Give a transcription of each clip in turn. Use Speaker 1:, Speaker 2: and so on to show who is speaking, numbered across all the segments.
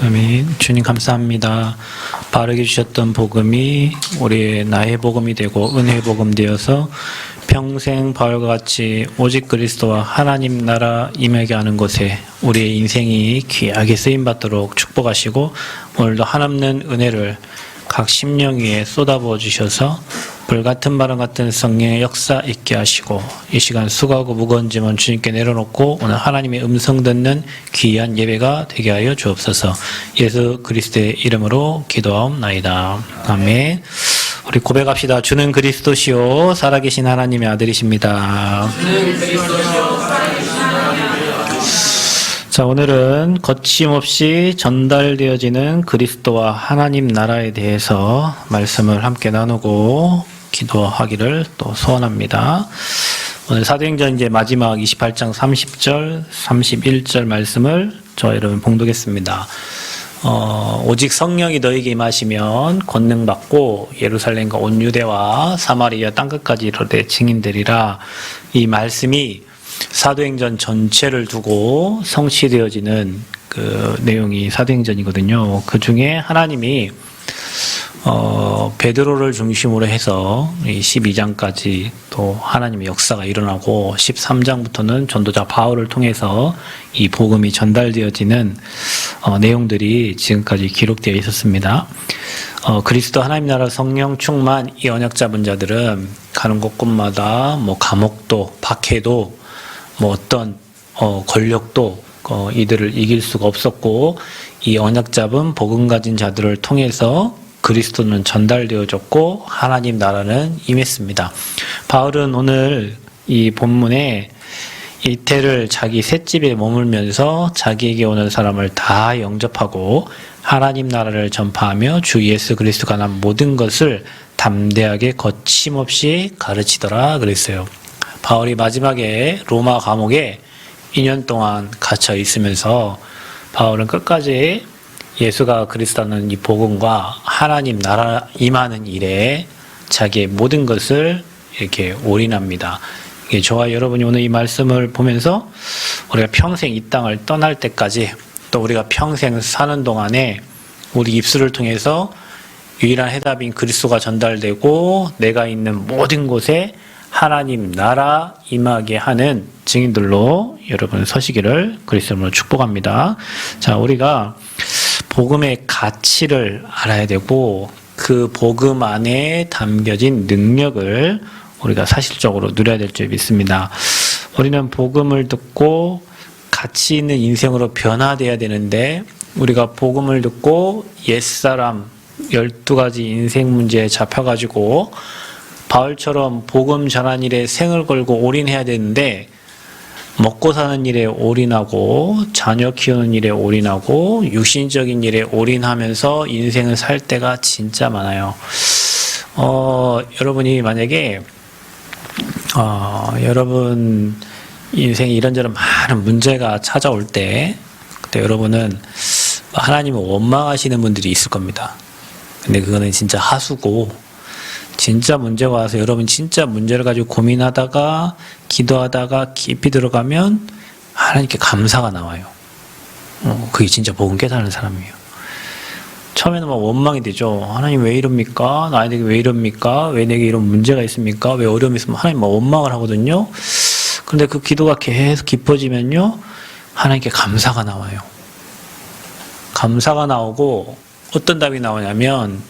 Speaker 1: 아멘. 주님 감사합니다. 바르게 주셨던 복음이 우리의 나의 복음이 되고 은혜의 복음 되어서 평생 바울과 같이 오직 그리스도와 하나님 나라 임하게 하는 곳에 우리의 인생이 귀하게 쓰임받도록 축복하시고 오늘도 한없는 은혜를 각 심령 위에 쏟아부어 주셔서 불같은 바람 같은 성령의 역사 있게 하시고 이 시간 수고하고 무거운 짐은 주님께 내려놓고 오늘 하나님의 음성 듣는 귀한 예배가 되게 하여 주옵소서. 예수 그리스도의 이름으로 기도하옵나이다. 아멘. 우리 고백합시다. 주는 그리스도시요 살아계신 하나님의 아들이십니다.
Speaker 2: 주는 그리스도시요 살아계신 하나님의 아들이십니다.
Speaker 1: 자, 오늘은 거침없이 전달되어지는 그리스도와 하나님 나라에 대해서 말씀을 함께 나누고 기도하기를 또 소원합니다. 오늘 사도행전 이제 마지막 28장 30절, 31절 말씀을 저와 여러분 봉독했습니다. 오직 성령이 너에게 임하시면 권능 받고 예루살렘과 온 유대와 사마리아 땅끝까지 이르되 증인되리라. 이 말씀이 사도행전 전체를 두고 성취되어지는 그 내용이 사도행전이거든요. 그 중에 하나님이 베드로를 중심으로 해서 이 12장까지 또 하나님의 역사가 일어나고 13장부터는 전도자 바울을 통해서 이 복음이 전달되어지는 내용들이 지금까지 기록되어 있었습니다. 그리스도 하나님 나라 성령 충만 이 언약 잡은 자들은 가는 곳곳마다 뭐 감옥도 박해도 뭐 어떤 권력도 이들을 이길 수가 없었고 이 언약 잡은 복음 가진 자들을 통해서 그리스도는 전달되어졌고 하나님 나라는 임했습니다. 바울은 오늘 이 본문에 이태를 자기 셋집에 머물면서 자기에게 오는 사람을 다 영접하고 하나님 나라를 전파하며 주 예수 그리스도가 난 모든 것을 담대하게 거침없이 가르치더라 그랬어요. 바울이 마지막에 로마 감옥에 2년 동안 갇혀 있으면서 바울은 끝까지 예수가 그리스도는 이 복음과 하나님 나라 임하는 일에 자기의 모든 것을 이렇게 올인합니다. 저와 여러분이 오늘 이 말씀을 보면서 우리가 평생 이 땅을 떠날 때까지 또 우리가 평생 사는 동안에 우리 입술을 통해서 유일한 해답인 그리스도가 전달되고 내가 있는 모든 곳에 하나님 나라 임하게 하는 증인들로 여러분 서시기를 그리스도로 축복합니다. 자, 우리가 복음의 가치를 알아야 되고 그 복음 안에 담겨진 능력을 우리가 사실적으로 누려야 될 줄 믿습니다. 우리는 복음을 듣고 가치 있는 인생으로 변화되어야 되는데 우리가 복음을 듣고 옛사람 12가지 인생 문제에 잡혀가지고 바울처럼 복음 전한 일에 생을 걸고 올인해야 되는데 먹고 사는 일에 올인하고 자녀 키우는 일에 올인하고 육신적인 일에 올인하면서 인생을 살 때가 진짜 많아요. 여러분이 만약에 여러분 인생에 이런저런 많은 문제가 찾아올 때 그때 여러분은 하나님을 원망하시는 분들이 있을 겁니다. 근데 그거는 진짜 하수고 진짜 문제가 와서 여러분 진짜 문제를 가지고 고민하다가 기도하다가 깊이 들어가면 하나님께 감사가 나와요. 그게 진짜 복음 깨달은 사람이에요. 처음에는 막 원망이 되죠. 하나님 왜 이럽니까? 나에게 왜 이럽니까? 왜 내게 이런 문제가 있습니까? 왜 어려움이 있으면 하나님 막 원망을 하거든요. 그런데 그 기도가 계속 깊어지면요. 하나님께 감사가 나와요. 감사가 나오고 어떤 답이 나오냐면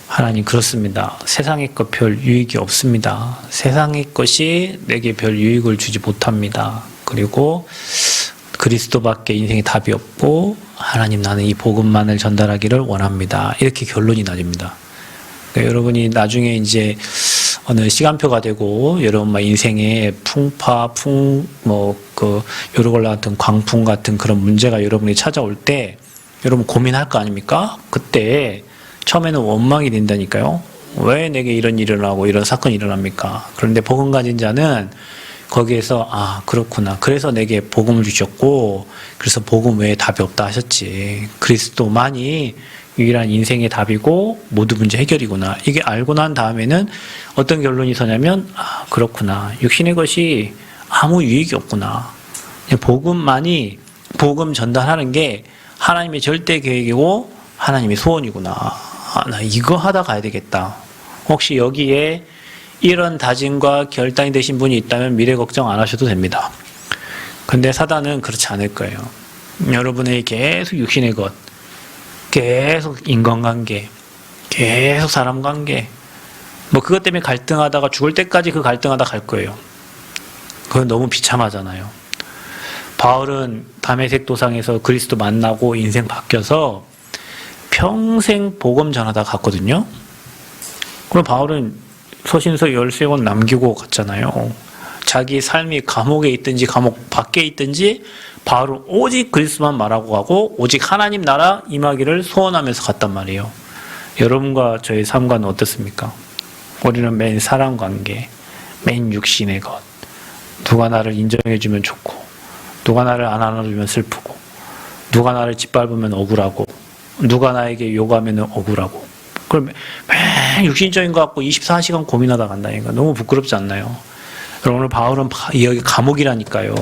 Speaker 1: 하나님 그렇습니다. 세상의 것 별 유익이 없습니다. 세상의 것이 내게 별 유익을 주지 못합니다. 그리고 그리스도밖에 인생에 답이 없고 하나님 나는 이 복음만을 전달하기를 원합니다. 이렇게 결론이 나집니다. 그러니까 여러분이 나중에 이제 어느 시간표가 되고 여러분 막 인생에 풍파, 요르골라 같은 광풍 같은 그런 문제가 여러분이 찾아올 때 여러분 고민할 거 아닙니까? 그때 처음에는 원망이 된다니까요. 왜 내게 이런 일이 일어나고 이런 사건이 일어납니까? 그런데 복음 가진 자는 거기에서 그렇구나. 그래서 내게 복음을 주셨고 그래서 복음 외에 답이 없다 하셨지. 그리스도만이 유일한 인생의 답이고 모든 문제 해결이구나. 이게 알고 난 다음에는 어떤 결론이 서냐면 그렇구나. 육신의 것이 아무 유익이 없구나. 복음만이 복음 전달하는 게 하나님의 절대 계획이고 하나님의 소원이구나. 나 이거 하다 가야 되겠다. 혹시 여기에 이런 다짐과 결단이 되신 분이 있다면 미래 걱정 안 하셔도 됩니다. 근데 사단은 그렇지 않을 거예요. 여러분의 계속 육신의 것, 계속 인간관계, 계속 사람관계, 뭐 그것 때문에 갈등하다가 죽을 때까지 그 갈등하다 갈 거예요. 그건 너무 비참하잖아요. 바울은 다메섹 도상에서 그리스도 만나고 인생 바뀌어서 평생 복음 전하다 갔거든요. 그럼 바울은 서신서 13권 남기고 갔잖아요. 자기 삶이 감옥에 있든지 감옥 밖에 있든지 바울은 오직 그리스도만 말하고 가고 오직 하나님 나라 임하기를 소원하면서 갔단 말이에요. 여러분과 저의 삶과는 어떻습니까? 우리는 맨 사람관계, 맨 육신의 것, 누가 나를 인정해주면 좋고 누가 나를 안 안아주면 슬프고 누가 나를 짓밟으면 억울하고 누가 나에게 요구하면 억울하고 그걸 맨 육신적인 것 갖고 24시간 고민하다 간다니까. 너무 부끄럽지 않나요? 여러분, 오늘 바울은 여기 감옥이라니까요.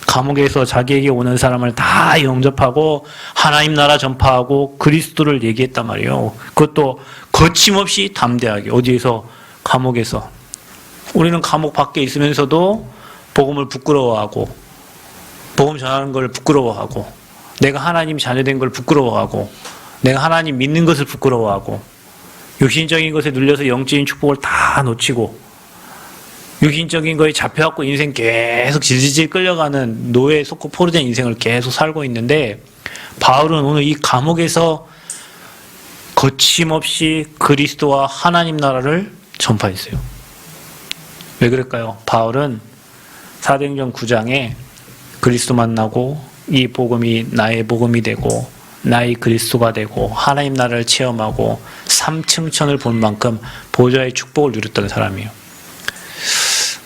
Speaker 1: 감옥에서 자기에게 오는 사람을 다 영접하고 하나님 나라 전파하고 그리스도를 얘기했단 말이에요. 그것도 거침없이 담대하게. 어디에서? 감옥에서. 우리는 감옥 밖에 있으면서도 복음을 부끄러워하고 복음 전하는 걸 부끄러워하고 내가 하나님 자녀된 걸 부끄러워하고 내가 하나님 믿는 것을 부끄러워하고 육신적인 것에 눌려서 영적인 축복을 다 놓치고 육신적인 거에 잡혀갖고 인생 계속 질질 끌려가는 노예에 속고 포로된 인생을 계속 살고 있는데 바울은 오늘 이 감옥에서 거침없이 그리스도와 하나님 나라를 전파했어요. 왜 그럴까요? 바울은 사도행전 9장에 그리스도 만나고 이 복음이 나의 복음이 되고 나의 그리스도가 되고 하나님 나라를 체험하고 삼층천을 본 만큼 보좌의 축복을 누렸던 사람이에요.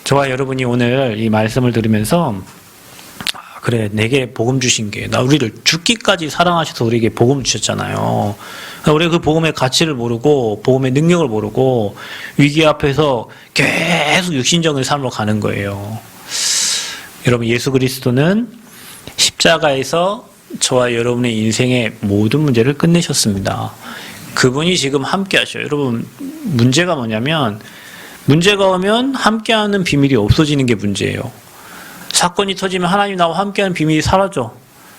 Speaker 1: 저와 여러분이 오늘 이 말씀을 들으면서 그래, 내게 복음 주신 게 나 우리를 죽기까지 사랑하셔서 우리에게 복음 주셨잖아요. 우리가 그 복음의 가치를 모르고 복음의 능력을 모르고 위기 앞에서 계속 육신적인 삶으로 가는 거예요. 여러분, 예수 그리스도는 십자가에서 저와 여러분의 인생의 모든 문제를 끝내셨습니다. 그분이 지금 함께 하셔요. 여러분, 문제가 뭐냐면 문제가 오면 함께하는 비밀이 없어지는 게 문제예요. 사건이 터지면 하나님 나와 함께하는 비밀이 사라져.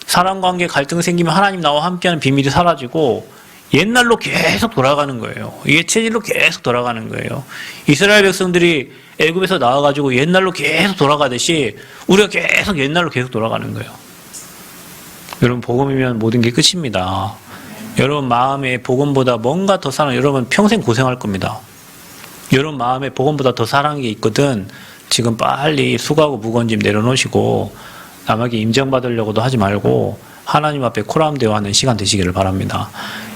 Speaker 1: 사람관계 갈등 생기면 하나님 나와 함께하는 비밀이 사라지고 옛날로 계속 돌아가는 거예요. 이게 체질로 계속 돌아가는 거예요. 이스라엘 백성들이 애굽에서 나와가지고 옛날로 계속 돌아가듯이 우리가 계속 옛날로 계속 돌아가는 거예요. 여러분, 복음이면 모든 게 끝입니다. 여러분 마음에 복음보다 뭔가 더 사랑, 여러분 평생 고생할 겁니다. 여러분 마음에 복음보다 더 사랑하는 게 있거든. 지금 빨리 수고하고 무거운 짐 내려놓으시고 남에게 인정받으려고도 하지 말고 하나님 앞에 코람 대화하는 시간 되시기를 바랍니다.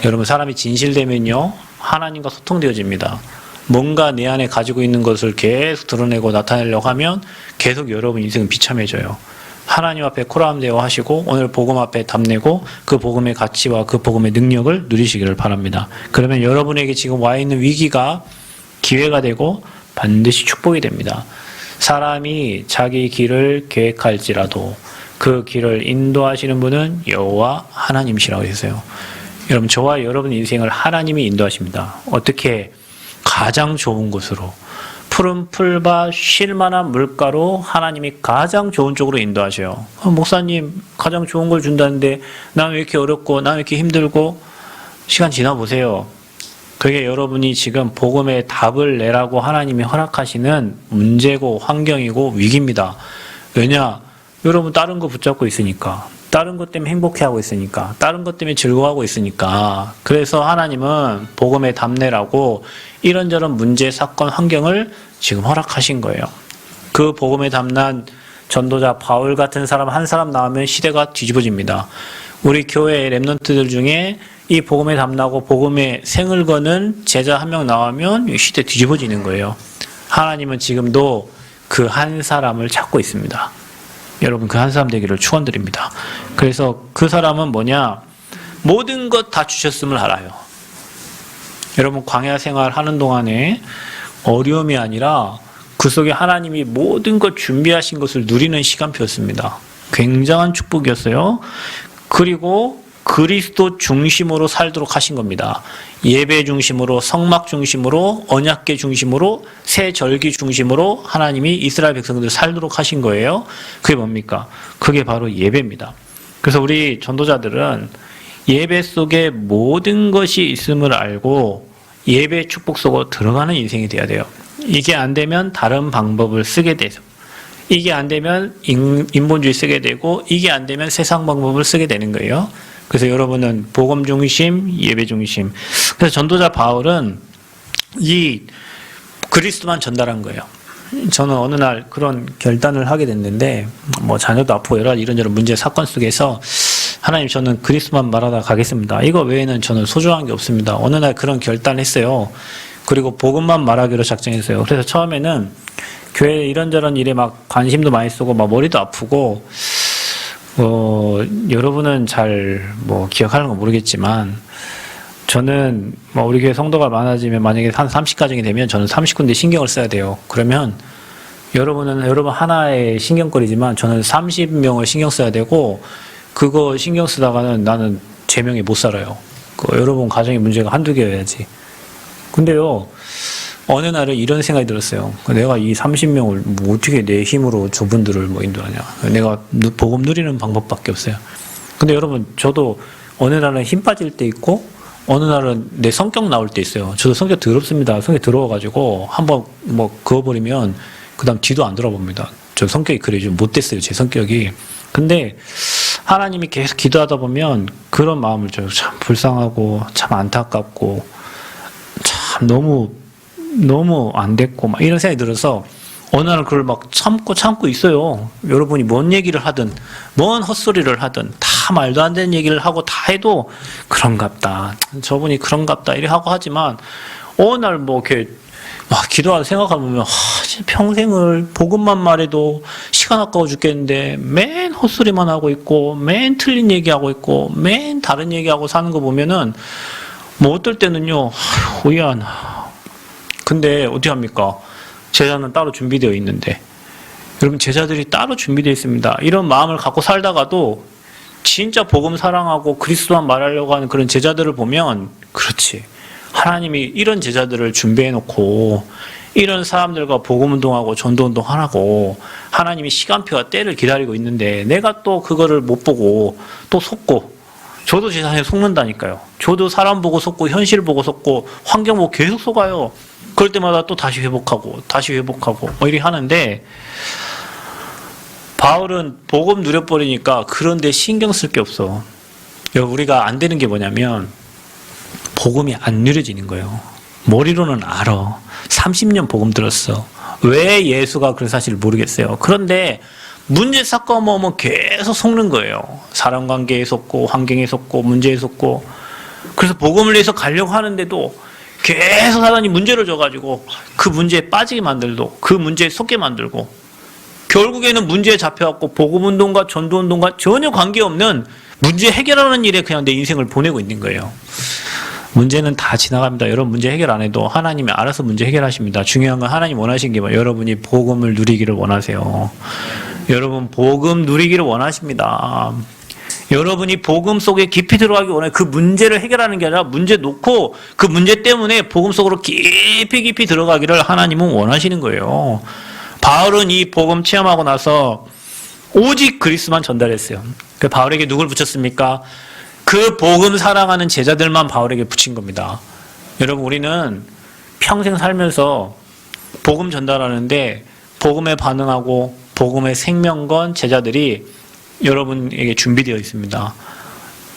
Speaker 1: 여러분, 사람이 진실되면요 하나님과 소통되어집니다. 뭔가 내 안에 가지고 있는 것을 계속 드러내고 나타내려고 하면 계속 여러분 인생은 비참해져요. 하나님 앞에 코람 대화하시고 오늘 복음 앞에 답내고 그 복음의 가치와 그 복음의 능력을 누리시기를 바랍니다. 그러면 여러분에게 지금 와 있는 위기가 기회가 되고 반드시 축복이 됩니다. 사람이 자기 길을 계획할지라도 그 길을 인도하시는 분은 여호와 하나님이시라고 했어요. 여러분, 저와 여러분 인생을 하나님이 인도하십니다. 어떻게? 가장 좋은 곳으로, 푸른 풀밭 쉴 만한 물가로 하나님이 가장 좋은 쪽으로 인도하셔요. 목사님, 가장 좋은 걸 준다는데 난 왜 이렇게 어렵고 난 왜 이렇게 힘들고? 시간 지나보세요. 그게 여러분이 지금 복음의 답을 내라고 하나님이 허락하시는 문제고 환경이고 위기입니다. 왜냐? 여러분 다른 거 붙잡고 있으니까, 다른 것 때문에 행복해하고 있으니까, 다른 것 때문에 즐거워하고 있으니까. 그래서 하나님은 복음의 답 내라고 이런저런 문제, 사건, 환경을 지금 허락하신 거예요. 그 복음의 답난 전도자 바울 같은 사람 한 사람 나오면 시대가 뒤집어집니다. 우리 교회 랩런트들 중에 이 복음에 담나고 복음에 생을 거는 제자 한 명 나오면 시대 뒤집어지는 거예요. 하나님은 지금도 그 한 사람을 찾고 있습니다. 여러분, 그 한 사람 되기를 축원드립니다. 그래서 그 사람은 뭐냐? 모든 것 다 주셨음을 알아요. 여러분, 광야 생활 하는 동안에 어려움이 아니라 그 속에 하나님이 모든 것 준비하신 것을 누리는 시간표였습니다. 굉장한 축복이었어요. 그리고 그리스도 중심으로 살도록 하신 겁니다. 예배 중심으로, 성막 중심으로, 언약궤 중심으로, 새 절기 중심으로 하나님이 이스라엘 백성들 살도록 하신 거예요. 그게 뭡니까? 그게 바로 예배입니다. 그래서 우리 전도자들은 예배 속에 모든 것이 있음을 알고 예배 축복 속으로 들어가는 인생이 돼야 돼요. 이게 안 되면 다른 방법을 쓰게 되죠. 이게 안 되면 인본주의 쓰게 되고, 이게 안 되면 세상 방법을 쓰게 되는 거예요. 그래서 여러분은 복음 중심, 예배 중심. 그래서 전도자 바울은 이 그리스도만 전달한 거예요. 저는 어느 날 그런 결단을 하게 됐는데, 뭐 자녀도 아프고 여러 가지 이런저런 문제 사건 속에서 하나님, 저는 그리스도만 말하다 가겠습니다. 이거 외에는 저는 소중한 게 없습니다. 어느 날 그런 결단했어요. 그리고 복음만 말하기로 작정했어요. 그래서 처음에는 교회 이런저런 일에 막 관심도 많이 쓰고 막 머리도 아프고, 여러분은 잘 기억하는 건 모르겠지만, 저는 우리 교회 성도가 많아지면 만약에 한 30가정이 되면 저는 30군데 신경을 써야 돼요. 그러면 여러분은 여러분 하나의 신경거리지만 저는 30명을 신경 써야 되고, 그거 신경 쓰다가는 나는 제 명에 못 살아요. 여러분 가정의 문제가 한두 개여야지. 근데요, 어느 날은 이런 생각이 들었어요. 내가 이 30명을 어떻게 내 힘으로 저분들을 인도하냐. 내가 복음 누리는 방법밖에 없어요. 근데 여러분, 저도 어느 날은 힘 빠질 때 있고, 어느 날은 내 성격 나올 때 있어요. 저도 성격 더럽습니다. 성격 더러워가지고 한번 그어버리면 그 다음 뒤도 안 돌아봅니다. 저 성격이 그래요. 좀 못됐어요. 제 성격이. 근데 하나님이 계속 기도하다 보면 그런 마음을 좀 참 불쌍하고 참 안타깝고 참 너무 안 됐고 막 이런 생각이 들어서 어느 날 그걸 막 참고 있어요. 여러분이 뭔 얘기를 하든 뭔 헛소리를 하든 다 말도 안 되는 얘기를 하고 다 해도 그런갑다. 저분이 그런갑다. 이렇게 하고 하지만 어느 날 이렇게 막 기도하다 생각해보면 평생을 복음만 말해도 시간 아까워 죽겠는데 맨 헛소리만 하고 있고 맨 틀린 얘기하고 있고 맨 다른 얘기하고 사는 거 보면은 어떨 때는요, 오야. 근데 어떻게 합니까? 제자는 따로 준비되어 있는데, 여러분 제자들이 따로 준비되어 있습니다. 이런 마음을 갖고 살다가도 진짜 복음 사랑하고 그리스도만 말하려고 하는 그런 제자들을 보면, 그렇지, 하나님이 이런 제자들을 준비해 놓고 이런 사람들과 복음 운동하고 전도 운동 하라고 하나님이 시간표와 때를 기다리고 있는데 내가 또 그거를 못 보고 또 속고, 저도 제 자신에 속는다니까요. 저도 사람 보고 속고 현실 보고 속고 환경 보고 계속 속아요. 그럴 때마다 또 다시 회복하고 이렇게 하는데, 바울은 복음 누려버리니까 그런데 신경 쓸 게 없어. 우리가 안 되는 게 뭐냐면 복음이 안 누려지는 거예요. 머리로는 알아. 30년 복음 들었어. 왜 예수가 그런 사실을 모르겠어요. 그런데 문제 사건 오면 계속 속는 거예요. 사람 관계에 속고 환경에 속고 문제에 속고. 그래서 복음을 위해서 가려고 하는데도 계속 사단이 문제를 줘가지고 그 문제에 빠지게 만들고 그 문제에 속게 만들고, 결국에는 문제에 잡혀갖고 복음운동과 전도운동과 전혀 관계없는 문제 해결하는 일에 그냥 내 인생을 보내고 있는 거예요. 문제는 다 지나갑니다. 여러분 문제 해결 안 해도 하나님이 알아서 문제 해결하십니다. 중요한 건 하나님 원하시는 게 뭐예요? 여러분이 복음을 누리기를 원하세요. 여러분 복음 누리기를 원하십니다. 여러분이 복음 속에 깊이 들어가기 원해요. 그 문제를 해결하는 게 아니라 문제 놓고 그 문제 때문에 복음 속으로 깊이 들어가기를 하나님은 원하시는 거예요. 바울은 이 복음 체험하고 나서 오직 그리스도만 전달했어요. 그 바울에게 누굴 붙였습니까? 그 복음 사랑하는 제자들만 바울에게 붙인 겁니다. 여러분, 우리는 평생 살면서 복음 전달하는데 복음에 반응하고 복음의 생명 건 제자들이 여러분에게 준비되어 있습니다.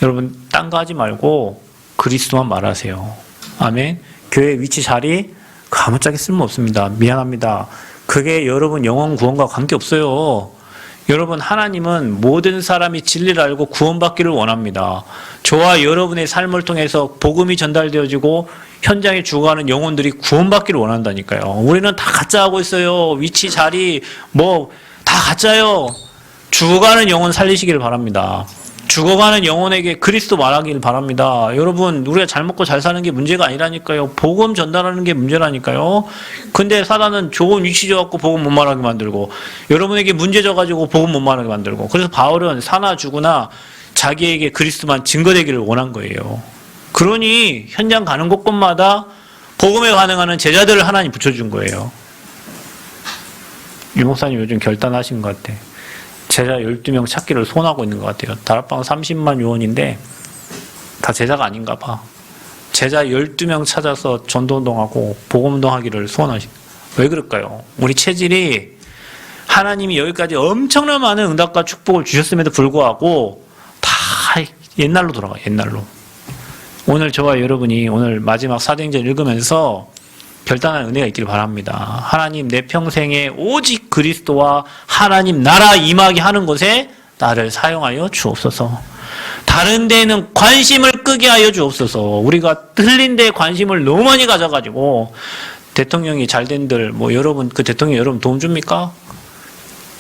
Speaker 1: 여러분 딴 거 하지 말고 그리스도만 말하세요. 아멘. 교회 위치 자리 아무짝에 쓸모없습니다. 미안합니다. 그게 여러분 영혼 구원과 관계없어요. 여러분, 하나님은 모든 사람이 진리를 알고 구원받기를 원합니다. 저와 여러분의 삶을 통해서 복음이 전달되어지고 현장에 죽어가는 영혼들이 구원받기를 원한다니까요. 우리는 다 가짜하고 있어요. 위치, 자리, 다 가짜요. 죽어가는 영혼 살리시기를 바랍니다. 죽어가는 영혼에게 그리스도 말하기를 바랍니다. 여러분, 우리가 잘 먹고 잘 사는 게 문제가 아니라니까요. 복음 전달하는 게 문제라니까요. 근데 사단은 좋은 위치 줘갖고 복음 못 말하게 만들고, 여러분에게 문제 줘가지고 복음 못 말하게 만들고. 그래서 바울은 사나 죽으나 자기에게 그리스도만 증거되기를 원한 거예요. 그러니 현장 가는 곳곳마다 복음에 반응하는 제자들을 하나님 붙여준 거예요. 유 목사님 요즘 결단하신 것 같아. 제자 12명 찾기를 소원하고 있는 것 같아요. 다락방 30만 요원인데 다 제자가 아닌가 봐. 제자 12명 찾아서 전도운동하고 복음운동하기를 소원하시. 왜 그럴까요? 우리 체질이 하나님이 여기까지 엄청난 많은 응답과 축복을 주셨음에도 불구하고 다 옛날로 돌아가. 옛날로. 오늘 저와 여러분이 오늘 마지막 사도행전 읽으면서 결단한 은혜가 있기를 바랍니다. 하나님 내 평생에 오직 그리스도와 하나님 나라 임하게 하는 것에 나를 사용하여 주옵소서. 다른 데는 관심을 끄게 하여 주옵소서. 우리가 틀린 데에 관심을 너무 많이 가져가지고 대통령이 잘 된들 뭐 여러분 그 대통령 여러분 도움 줍니까?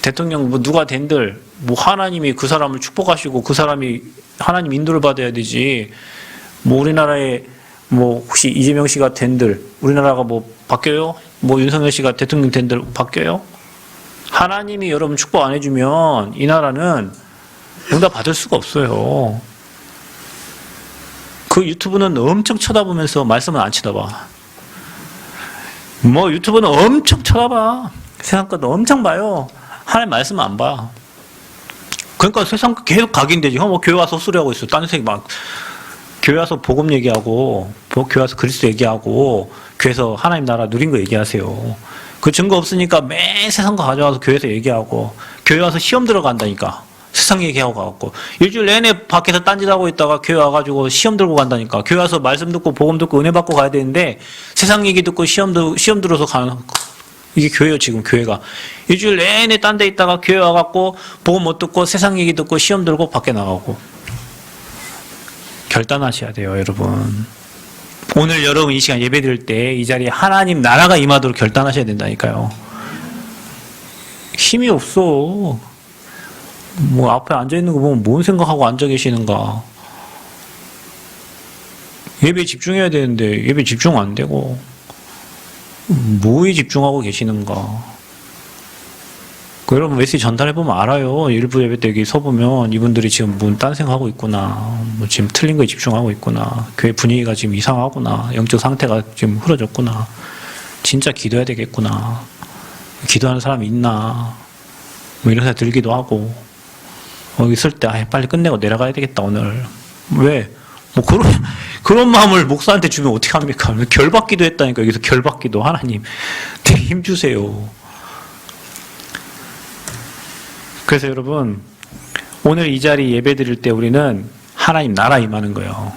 Speaker 1: 대통령 뭐 누가 된들 뭐 하나님이 그 사람을 축복하시고 그 사람이 하나님 인도를 받아야 되지. 뭐 우리나라에 뭐 혹시 이재명 씨가 된들 우리나라가 뭐 바뀌어요? 뭐 윤석열 씨가 대통령 된들 바뀌어요? 하나님이 여러분 축복 안 해주면 이 나라는 응답 받을 수가 없어요. 그 유튜브는 엄청 쳐다보면서 말씀은 안 쳐다봐. 뭐 유튜브는 엄청 쳐다봐. 세상 것도 엄청 봐요. 하나님 말씀은 안 봐. 그러니까 세상 계속 각인되지. 뭐 교회 와서 헛소리 하고 있어. 딴 새끼 막 교회 와서 복음 얘기하고 교회 와서 그리스도 얘기하고 교회에서 하나님 나라 누린 거 얘기하세요. 그 증거 없으니까 매 세상 거 가져와서 교회에서 얘기하고 교회 와서 시험 들어간다니까. 세상 얘기하고 가고 일주일 내내 밖에서 딴짓하고 있다가 교회 와가지고 시험 들고 간다니까. 교회 와서 말씀 듣고 복음 듣고 은혜 받고 가야 되는데 세상 얘기 듣고 시험 들어서 가는 이게 교회요. 지금 교회가 일주일 내내 딴 데 있다가 교회 와갖고 복음 못 듣고 세상 얘기 듣고 시험 들고 밖에 나가고. 결단하셔야 돼요, 여러분. 오늘 여러분 이 시간 예배 드릴 때 이 자리에 하나님 나라가 임하도록 결단하셔야 된다니까요. 힘이 없어. 뭐 앞에 앉아 있는 거 보면 뭔 생각하고 앉아 계시는가. 예배에 집중해야 되는데 예배 집중 안 되고 뭐에 집중하고 계시는가. 여러분 메시지 전달해보면 알아요. 일부 예배 때 여기 서보면 이분들이 지금 뭔 딴 생각하고 있구나. 뭐 지금 틀린 거에 집중하고 있구나. 교회 분위기가 지금 이상하구나. 영적 상태가 지금 흐려졌구나. 진짜 기도해야 되겠구나. 기도하는 사람이 있나. 뭐 이런 생각 들기도 하고. 여기 있을 때 빨리 끝내고 내려가야 되겠다 오늘. 왜? 뭐 그런 마음을 목사한테 주면 어떻게 합니까? 결받기도 했다니까. 여기서 결받기도. 하나님 힘 주세요. 그래서 여러분 오늘 이 자리 예배 드릴 때 우리는 하나님 나라 임하는 거예요.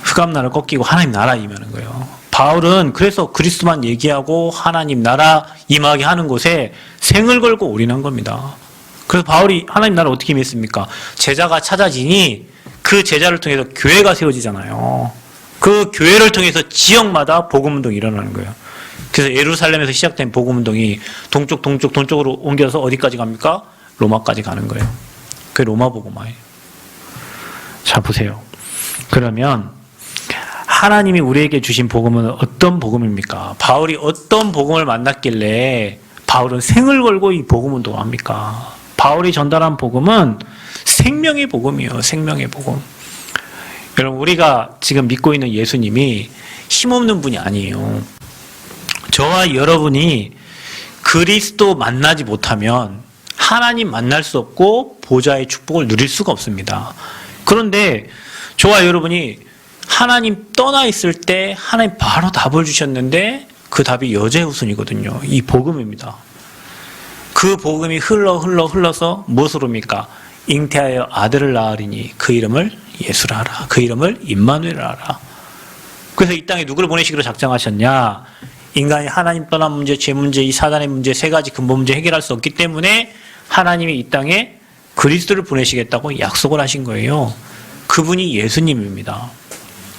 Speaker 1: 흑암나를 꺾이고 하나님 나라 임하는 거예요. 바울은 그래서 그리스도만 얘기하고 하나님 나라 임하게 하는 곳에 생을 걸고 올인한 겁니다. 그래서 바울이 하나님 나라 어떻게 임했습니까? 제자가 찾아지니 그 제자를 통해서 교회가 세워지잖아요. 그 교회를 통해서 지역마다 복음운동이 일어나는 거예요. 그래서 예루살렘에서 시작된 복음운동이 동쪽으로 옮겨서 어디까지 갑니까? 로마까지 가는 거예요. 그게 로마 복음화예요. 자, 보세요. 그러면 하나님이 우리에게 주신 복음은 어떤 복음입니까? 바울이 어떤 복음을 만났길래 바울은 생을 걸고 이 복음 운동을 합니까? 바울이 전달한 복음은 생명의 복음이에요. 생명의 복음. 여러분 우리가 지금 믿고 있는 예수님이 힘없는 분이 아니에요. 저와 여러분이 그리스도 만나지 못하면 하나님 만날 수 없고 보좌의 축복을 누릴 수가 없습니다. 그런데 저와 여러분이 하나님 떠나 있을 때 하나님 바로 답을 주셨는데 그 답이 여제후손이거든요. 이 복음입니다. 그 복음이 흘러서 무엇으로입니까? 잉태하여 아들을 낳으리니 그 이름을 예수라 하라. 그 이름을 임마누엘라 하라. 그래서 이 땅에 누구를 보내시기로 작정하셨냐? 인간이 하나님 떠난 문제, 죄 문제, 이 사단의 문제 세 가지 근본 문제 해결할 수 없기 때문에 하나님이 이 땅에 그리스도를 보내시겠다고 약속을 하신 거예요. 그분이 예수님입니다.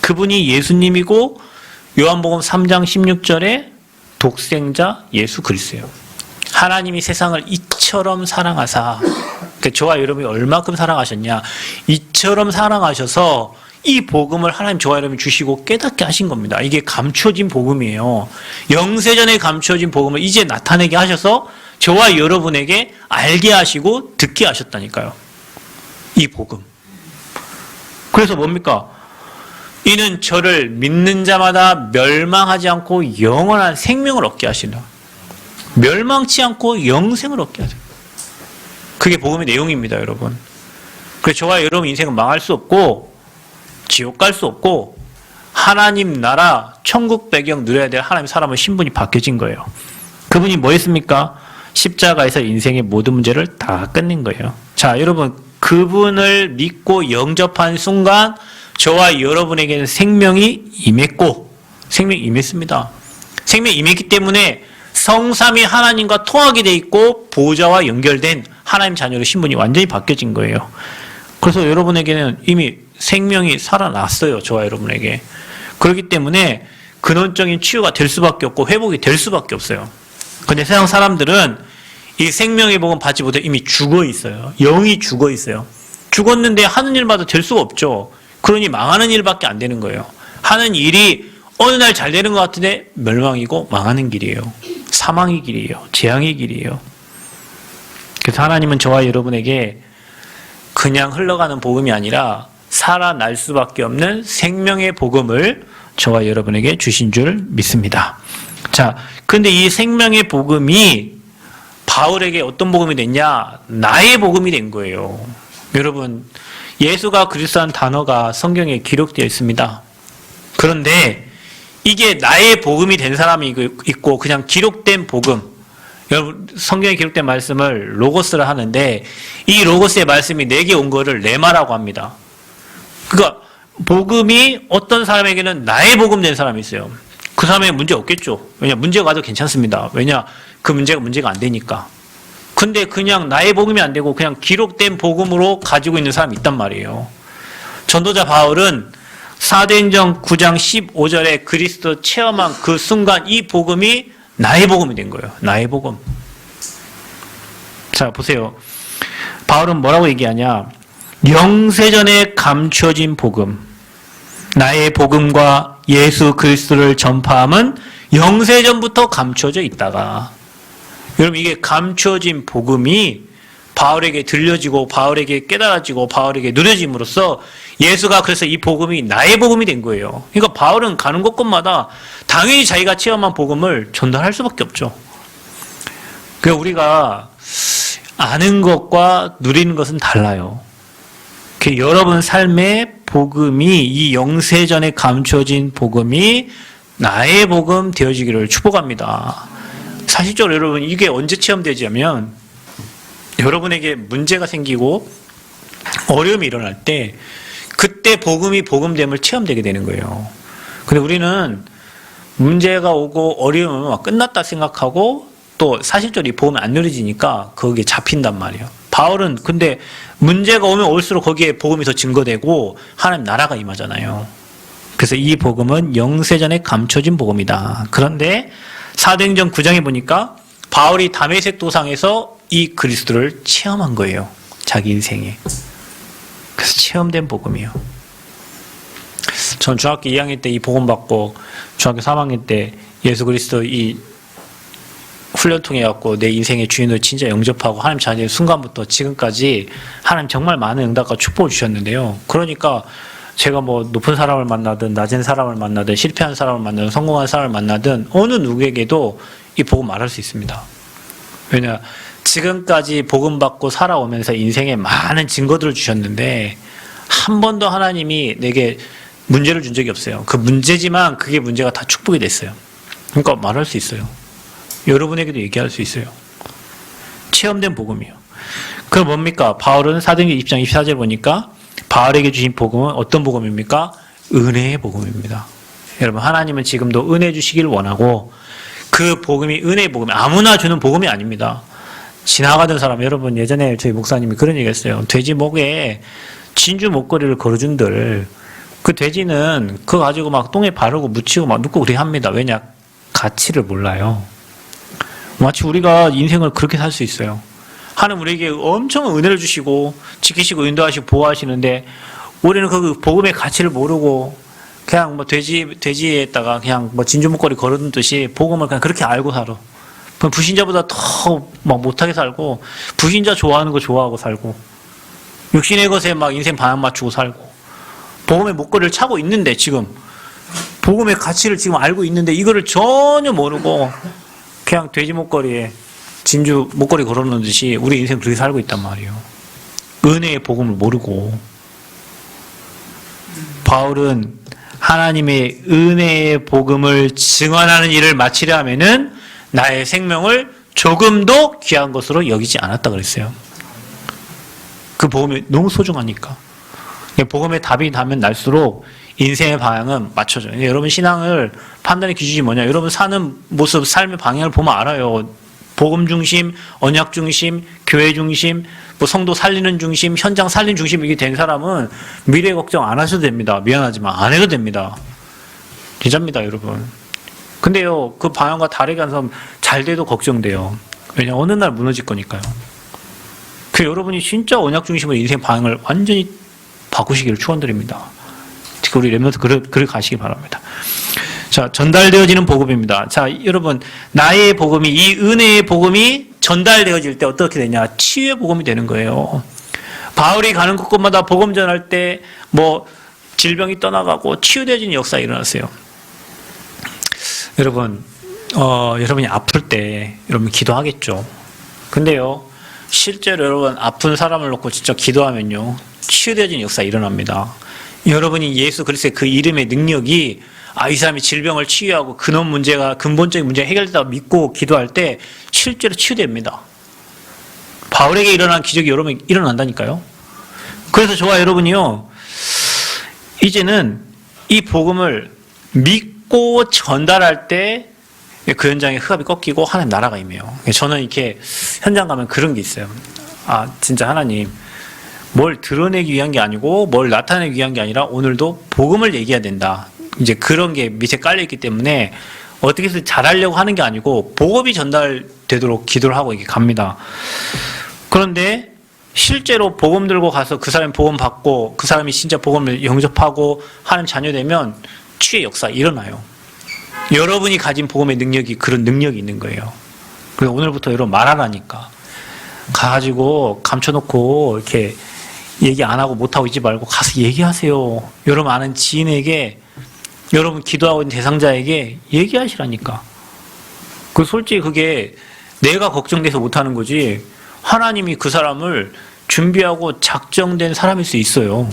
Speaker 1: 그분이 예수님이고 요한복음 3장 16절에 독생자 예수 그리스도예요. 하나님이 세상을 이처럼 사랑하사, 그러니까 저와 여러분이 얼마큼 사랑하셨냐, 이처럼 사랑하셔서 이 복음을 하나님 저와 여러분이 주시고 깨닫게 하신 겁니다. 이게 감춰진 복음이에요. 영세전에 감춰진 복음을 이제 나타내게 하셔서 저와 여러분에게 알게 하시고 듣게 하셨다니까요. 이 복음. 그래서 뭡니까? 이는 저를 믿는 자마다 멸망하지 않고 영원한 생명을 얻게 하시라. 멸망치 않고 영생을 얻게 하시라. 그게 복음의 내용입니다, 여러분. 그래서 저와 여러분 인생은 망할 수 없고 지옥 갈 수 없고 하나님 나라 천국 배경 누려야 될 하나님 사람의 신분이 바뀌어진 거예요. 그분이 뭐 했습니까? 십자가에서 인생의 모든 문제를 다 끝낸 거예요. 자, 여러분 그분을 믿고 영접한 순간 저와 여러분에게는 생명이 임했고 생명이 임했습니다. 생명이 임했기 때문에 성삼위 하나님과 통하게 돼 있고 보좌와 연결된 하나님 자녀의 신분이 완전히 바뀌어진 거예요. 그래서 여러분에게는 이미 생명이 살아났어요. 저와 여러분에게. 그렇기 때문에 근원적인 치유가 될 수밖에 없고 회복이 될 수밖에 없어요. 그런데 세상 사람들은 이 생명의 복음 받지 못해 이미 죽어 있어요. 영이 죽어 있어요. 죽었는데 하는 일마다 될 수가 없죠. 그러니 망하는 일밖에 안 되는 거예요. 하는 일이 어느 날 잘 되는 것 같은데 멸망이고 망하는 길이에요. 사망의 길이에요. 재앙의 길이에요. 그래서 하나님은 저와 여러분에게 그냥 흘러가는 복음이 아니라 살아날 수밖에 없는 생명의 복음을 저와 여러분에게 주신 줄 믿습니다. 자, 근데 이 생명의 복음이 바울에게 어떤 복음이 됐냐? 나의 복음이 된 거예요. 여러분, 예수가 그리스도라는 단어가 성경에 기록되어 있습니다. 그런데 이게 나의 복음이 된 사람이 있고 그냥 기록된 복음, 여러분 성경에 기록된 말씀을 로고스라 하는데 이 로고스의 말씀이 내게 온 거를 레마라고 합니다. 그러니까 복음이 어떤 사람에게는 나의 복음 된 사람이 있어요. 그 사람에게 문제 없겠죠. 왜냐 문제가 가도 괜찮습니다. 왜냐 그 문제가 안 되니까. 근데 그냥 나의 복음이 안 되고 그냥 기록된 복음으로 가지고 있는 사람이 있단 말이에요. 전도자 바울은 사도행전 9장 15절에 그리스도 체험한 그 순간 이 복음이 나의 복음이 된 거예요. 나의 복음. 자, 보세요. 바울은 뭐라고 얘기하냐? 영세전에 감춰진 복음. 나의 복음과 예수 그리스도를 전파함은 영세전부터 감춰져 있다가. 여러분, 이게 감춰진 복음이 바울에게 들려지고 바울에게 깨달아지고 바울에게 누려짐으로써 예수가 그래서 이 복음이 나의 복음이 된 거예요. 그러니까 바울은 가는 곳곳마다 당연히 자기가 체험한 복음을 전달할 수밖에 없죠. 그러니까 우리가 아는 것과 누리는 것은 달라요. 여러분 삶의 복음이 이 영세전에 감춰진 복음이 나의 복음 되어지기를 축복합니다. 사실적으로 여러분 이게 언제 체험되냐면 여러분에게 문제가 생기고 어려움이 일어날 때 그때 복음이 복음됨을 체험되게 되는 거예요. 근데 우리는 문제가 오고 어려움은 막 끝났다 생각하고 또 사실적으로 이 복음이 안 누려지니까 거기에 잡힌단 말이에요. 바울은 근데 문제가 오면 올수록 거기에 복음이 더 증거되고 하나님 나라가 임하잖아요. 그래서 이 복음은 영세전에 감춰진 복음이다. 그런데 사도행전 9장에 보니까 바울이 다메섹 도상에서 이 그리스도를 체험한 거예요. 자기 인생에. 그래서 체험된 복음이에요. 전 중학교 2학년 때 이 복음 받고 중학교 3학년 때 예수 그리스도 이 훈련 통해 갖고 내 인생의 주인을 진짜 영접하고 하나님 자녀의 순간부터 지금까지 하나님 정말 많은 응답과 축복을 주셨는데요. 그러니까 제가 뭐 높은 사람을 만나든 낮은 사람을 만나든 실패한 사람을 만나든 성공한 사람을 만나든 어느 누구에게도 이 복음 말할 수 있습니다. 왜냐 지금까지 복음 받고 살아오면서 인생에 많은 증거들을 주셨는데 한 번도 하나님이 내게 문제를 준 적이 없어요. 그 문제지만 그게 문제가 다 축복이 됐어요. 그러니까 말할 수 있어요. 여러분에게도 얘기할 수 있어요. 체험된 복음이에요. 그럼 뭡니까? 바울은 사도행전 20장 24절 보니까 바울에게 주신 복음은 어떤 복음입니까? 은혜의 복음입니다. 여러분 하나님은 지금도 은혜 주시길 원하고 그 복음이 은혜의 복음이 아무나 주는 복음이 아닙니다. 지나가던 사람 여러분 예전에 저희 목사님이 그런 얘기 했어요. 돼지 목에 진주 목걸이를 걸어준들 그 돼지는 그거 가지고 막 똥에 바르고 묻히고 막 눕고 그렇게 합니다. 왜냐? 가치를 몰라요. 마치 우리가 인생을 그렇게 살 수 있어요. 하나님 우리에게 엄청 은혜를 주시고 지키시고 인도하시고 보호하시는데 우리는 그 복음의 가치를 모르고 그냥 뭐 돼지에다가 그냥 뭐 진주 목걸이 걸어둔 듯이 복음을 그냥 그렇게 알고 살아. 불신자보다 더 막 못하게 살고 불신자 좋아하는 거 좋아하고 살고 육신의 것에 막 인생 반항 맞추고 살고 복음의 목걸이를 차고 있는데 지금 복음의 가치를 지금 알고 있는데 이거를 전혀 모르고 그냥 돼지 목걸이에 진주 목걸이 걸어놓듯이 우리 인생 그렇게 살고 있단 말이에요. 은혜의 복음을 모르고. 바울은 하나님의 은혜의 복음을 증언하는 일을 마치려 하면은 나의 생명을 조금도 귀한 것으로 여기지 않았다 그랬어요. 그 복음이 너무 소중하니까. 복음의 답이 나면 날수록 인생의 방향은 맞춰져요. 여러분 신앙을 판단의 기준이 뭐냐? 여러분 사는 모습, 삶의 방향을 보면 알아요. 복음 중심, 언약 중심, 교회 중심, 뭐 성도 살리는 중심, 현장 살리는 중심 이게 된 사람은 미래 걱정 안 하셔도 됩니다. 미안하지만 안 해도 됩니다. 진짜입니다, 여러분. 근데요, 그 방향과 다르게 한 사람 잘 돼도 걱정돼요. 왜냐면 어느 날 무너질 거니까요. 그 여러분이 진짜 언약 중심으로 인생 방향을 완전히 바꾸시기를 축원드립니다. 특히 우리 렘넌트 그를 가시기 바랍니다. 자, 전달되어지는 복음입니다. 자, 여러분, 나의 복음이, 이 은혜의 복음이 전달되어질 때 어떻게 되냐? 치유의 복음이 되는 거예요. 바울이 가는 곳곳마다 복음 전할 때, 질병이 떠나가고 치유되어지는 역사가 일어났어요. 여러분, 여러분이 아플 때, 여러분 기도하겠죠. 근데요, 실제로 여러분 아픈 사람을 놓고 진짜 기도하면요, 치유되어지는 역사가 일어납니다. 여러분이 예수 그리스도의 그 이름의 능력이 이 사람이 질병을 치유하고 근본적인 문제가 해결된다고 믿고 기도할 때 실제로 치유됩니다. 바울에게 일어난 기적이 여러분 일어난다니까요. 그래서 저와 여러분이요, 이제는 이 복음을 믿고 전달할 때 그 현장에 흑암이 꺾이고 하나님 나라가 임해요. 저는 이렇게 현장 가면 그런 게 있어요. 진짜 하나님, 뭘 드러내기 위한 게 아니고 뭘 나타내기 위한 게 아니라 오늘도 복음을 얘기해야 된다. 이제 그런 게 밑에 깔려있기 때문에 어떻게 해서 잘하려고 하는 게 아니고 복음이 전달되도록 기도를 하고 이렇게 갑니다. 그런데 실제로 복음 들고 가서 그 사람이 복음 받고 그 사람이 진짜 복음을 영접하고 하는 자녀 되면 치유의 역사가 일어나요. 여러분이 가진 복음의 능력이 그런 능력이 있는 거예요. 그래서 오늘부터 여러분 말하라니까. 가가지고 감춰놓고 이렇게 얘기 안 하고 못하고 있지 말고 가서 얘기하세요. 여러분 아는 지인에게, 여러분 기도하고 있는 대상자에게 얘기하시라니까. 솔직히 그게 내가 걱정돼서 못하는 거지, 하나님이 그 사람을 준비하고 작정된 사람일 수 있어요.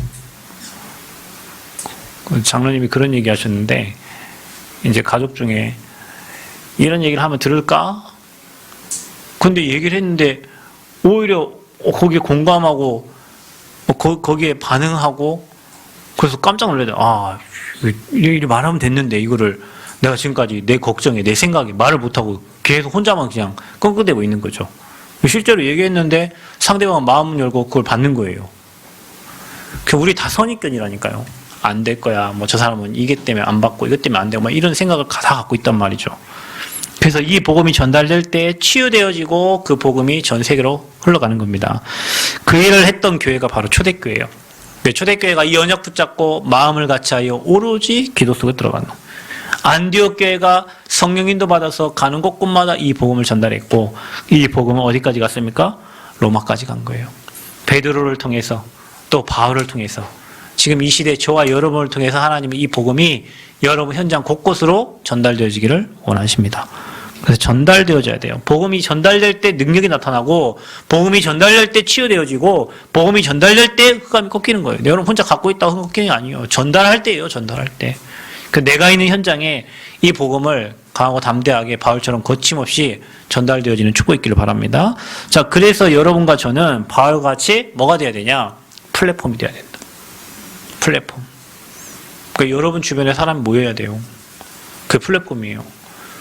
Speaker 1: 장로님이 그런 얘기 하셨는데, 이제 가족 중에 이런 얘기를 하면 들을까? 근데 얘기를 했는데 오히려 거기에 공감하고 거기에 반응하고, 그래서 깜짝 놀라요. 이리 말하면 됐는데 이거를 내가 지금까지 내 걱정에 내 생각에 말을 못하고 계속 혼자만 그냥 끙끙대고 있는 거죠. 실제로 얘기했는데 상대방은 마음 열고 그걸 받는 거예요. 우리 다 선입견이라니까요. 안 될 거야. 저 사람은 이게 때문에 안 받고 이것 때문에 안 되고 이런 생각을 다 갖고 있단 말이죠. 그래서 이 복음이 전달될 때 치유되어지고 그 복음이 전 세계로 흘러가는 겁니다. 그 일을 했던 교회가 바로 초대교회예요. 초대교회가 이 언약 붙잡고 마음을 같이하여 오로지 기도 속에 들어가는, 안디옥 교회가 성령 인도 받아서 가는 곳곳마다 이 복음을 전달했고, 이 복음은 어디까지 갔습니까? 로마까지 간 거예요. 베드로를 통해서, 또 바울을 통해서, 지금 이 시대 저와 여러분을 통해서 하나님의 이 복음이 여러분 현장 곳곳으로 전달되어지기를 원하십니다. 그래서 전달되어져야 돼요. 복음이 전달될 때 능력이 나타나고, 복음이 전달될 때 치유되어지고, 복음이 전달될 때 흑암이 꺾이는 거예요. 여러분 혼자 갖고 있다고 흑암 꺾이는 게 아니에요. 전달할 때예요. 전달할 때. 내가 있는 현장에 이 복음을 강하고 담대하게 바울처럼 거침없이 전달되어지는 축복이 있기를 바랍니다. 자, 그래서 여러분과 저는 바울과 같이 뭐가 돼야 되냐? 플랫폼이 돼야 된다. 플랫폼. 여러분 주변에 사람이 모여야 돼요. 그게 플랫폼이에요.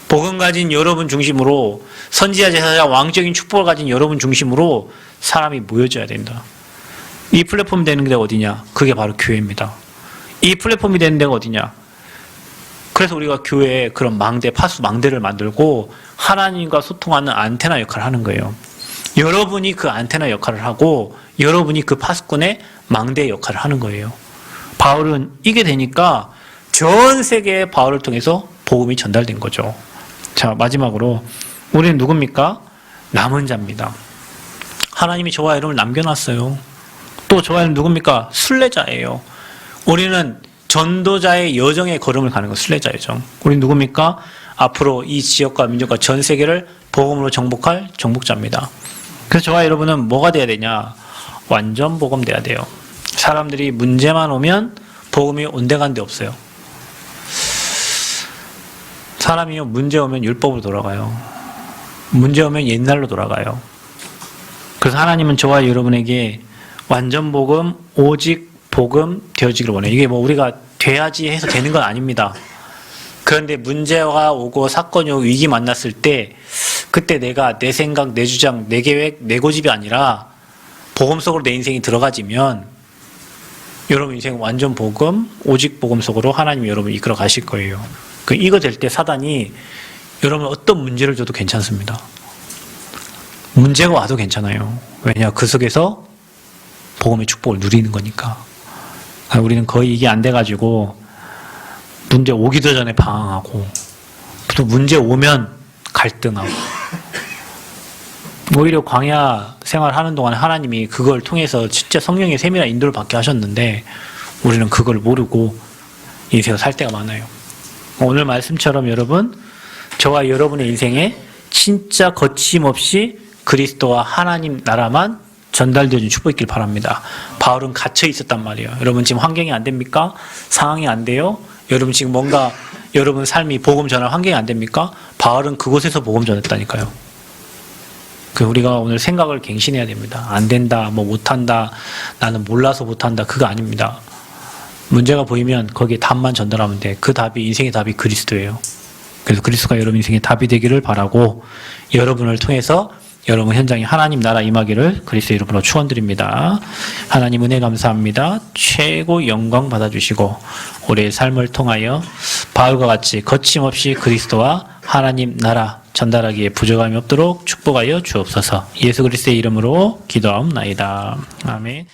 Speaker 1: 복음 가진 여러분 중심으로, 선지자, 제사장, 왕적인 축복을 가진 여러분 중심으로 사람이 모여져야 된다. 이 플랫폼이 되는 데가 어디냐? 그게 바로 교회입니다. 이 플랫폼이 되는 데가 어디냐? 그래서 우리가 교회에 그런 파수 망대를 만들고 하나님과 소통하는 안테나 역할을 하는 거예요. 여러분이 그 안테나 역할을 하고 여러분이 그 파수꾼의 망대 역할을 하는 거예요. 바울은 이게 되니까 전 세계에 바울을 통해서 복음이 전달된 거죠. 자, 마지막으로 우리는 누굽니까? 남은 자입니다. 하나님이 저와 여러분을 남겨놨어요. 또 저와 여러분 누굽니까? 순례자예요. 우리는 전도자의 여정의 걸음을 가는 거, 순례자 여정. 우리 누굽니까? 앞으로 이 지역과 민족과 전 세계를 복음으로 정복할 정복자입니다. 그래서 저와 여러분은 뭐가 돼야 되냐? 완전 복음 돼야 돼요. 사람들이 문제만 오면 복음이 온데간데 없어요. 사람이요, 문제 오면 율법으로 돌아가요. 문제 오면 옛날로 돌아가요. 그래서 하나님은 저와 여러분에게 완전 복음, 오직 복음 되어지기를 원해요. 이게 뭐 우리가 돼야지 해서 되는 건 아닙니다. 그런데 문제가 오고 사건이 오고 위기 만났을 때 그때 내가 내 생각, 내 주장, 내 계획, 내 고집이 아니라 복음 속으로 내 인생이 들어가지면 여러분 인생 완전 복음, 오직 복음 속으로 하나님이 여러분 이끌어 가실 거예요. 이거 될 때 사단이 여러분 어떤 문제를 줘도 괜찮습니다. 문제가 와도 괜찮아요. 왜냐? 그 속에서 복음의 축복을 누리는 거니까. 우리는 거의 이게 안 돼가지고 문제 오기도 전에 방황하고 또 문제 오면 갈등하고 오히려 광야 생활하는 동안에 하나님이 그걸 통해서 진짜 성령의 세밀한 인도를 받게 하셨는데 우리는 그걸 모르고 인생을 살 때가 많아요. 오늘 말씀처럼 여러분, 저와 여러분의 인생에 진짜 거침없이 그리스도와 하나님 나라만 전달되어진 축복이 있길 바랍니다. 바울은 갇혀 있었단 말이에요. 여러분 지금 환경이 안 됩니까? 상황이 안 돼요? 여러분 지금 뭔가 여러분 삶이 복음 전할 환경이 안 됩니까? 바울은 그곳에서 복음 전했다니까요. 우리가 오늘 생각을 갱신해야 됩니다. 안 된다, 뭐 못한다, 나는 몰라서 못한다, 그거 아닙니다. 문제가 보이면 거기에 답만 전달하면 돼. 그 답이, 인생의 답이 그리스도예요. 그래서 그리스도가 여러분 인생의 답이 되기를 바라고 여러분을 통해서 여러분 현장에 하나님 나라 임하기를 그리스도 이름으로 축원드립니다. 하나님 은혜 감사합니다. 최고 영광 받아주시고 우리의 삶을 통하여 바울과 같이 거침없이 그리스도와 하나님 나라 전달하기에 부족함이 없도록 축복하여 주옵소서. 예수 그리스도의 이름으로 기도하옵나이다. 아멘.